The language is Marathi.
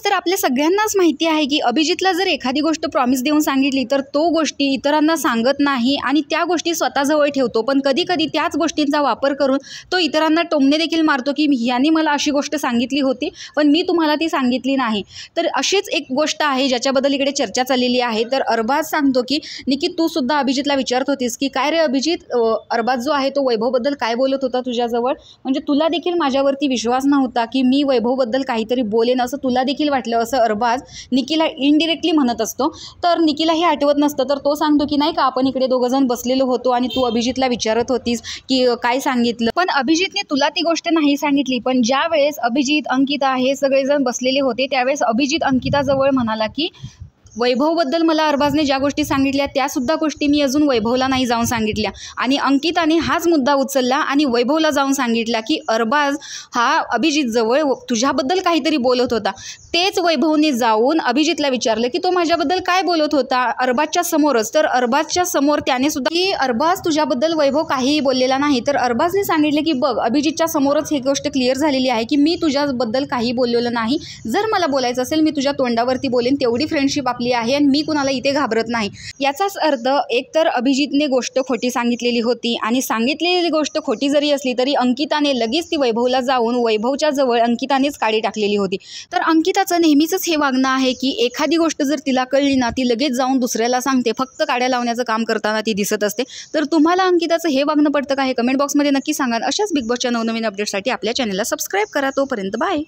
तर आपल्या सगळ्यांनाच माहिती आहे की अभिजितला जर एखादी गोष्ट प्रॉमिस देऊन सांगितली तर तो गोष्टी इतरांना सांगत नाही आणि त्या गोष्टी स्वतःजवळ ठेवतो, पण कधी कधी त्याच गोष्टींचा वापर करून तो इतरांना टोमणे देखील मारतो की यांनी मला अशी गोष्ट सांगितली होती पण मी तुम्हाला ती सांगितली नाही। तर अशीच एक गोष्ट आहे ज्याच्याबद्दल इकडे चर्चा चाललेली आहे। तर अरबाज सांगतो की निकी तू सुद्धा अभिजितला विचारत होतीस की काय रे अभिजित, अरबाज जो आहे तो वैभवबद्दल काय बोलत होता तुझ्याजवळ, म्हणजे तुला देखील माझ्यावरती विश्वास नव्हता की मी वैभवबद्दल काहीतरी बोलेन असं तुला देखील वाटलं, असं अरबाज निकीला इनडिरेक्टली म्हणत असतो। तर निकीला हे आठवत नसतं, तर तो सांगतो की नाही का आपण इकडे दोघंजण बसलेलो होतो आणि तू अभिजितला विचारत होतीस की काय सांगितलं, पण अभिजितने तुला ती गोष्ट नाही सांगितली। पण ज्या वेळेस अभिजित, अंकिता हे सगळेजण बसलेले होते त्यावेळेस अभिजित अंकिताजवळ म्हणाला की वैभवबद्दल मला अरबाजने ज्या गोष्टी सांगितल्या त्यासुद्धा गोष्टी मी अजून वैभवला नाही जाऊन सांगितल्या, आणि अंकिताने हाच मुद्दा उचलला आणि वैभवला जाऊन सांगितला की अरबाज हा अभिजितजवळ तुझ्याबद्दल काहीतरी बोलत होता। तेच वैभवने जाऊन अभिजितला विचारलं की तो माझ्याबद्दल काय बोलत होता अरबाजच्या समोरच, तर अरबाजच्या समोर त्याने सुद्धा की अरबाज तुझ्याबद्दल वैभव काहीही बोललेला नाही। तर अरबाजने सांगितले की बघ अभिजितच्या समोरच ही गोष्ट क्लिअर झालेली आहे की मी तुझ्याबद्दल काही बोललेलं नाही, जर मला बोलायचं असेल मी तुझ्या तोंडावरती बोलेन, तेवढी फ्रेंडशिप आपली आहे आणि मी कुणाला इथे घाबरत नाही। याचाच अर्थ एकतर अभिजितने गोष्ट खोटी सांगितलेली होती आणि सांगितलेली गोष्ट खोटी जरी असली तरी अंकिताने लगेच ती वैभवला जाऊन वैभवच्या जवळ अंकितानेच काडी टाकलेली होती। तर अंकिताचं नेहमीच हे वागणं आहे की एखादी गोष्ट जर तिला कळली ना ती लगेच जाऊन दुसऱ्याला सांगते, फक्त काड्या लावण्याचं काम करताना ती दिसत असते। तर तुम्हाला अंकिताचं हे वागणं पडतं का हे कमेंट बॉक्समध्ये नक्की सांगा। अशाच बिग बॉसच्या नवनवीन अपडेटसाठी आपल्या चॅनलला सबस्क्राईब करा। तोपर्यंत बाय।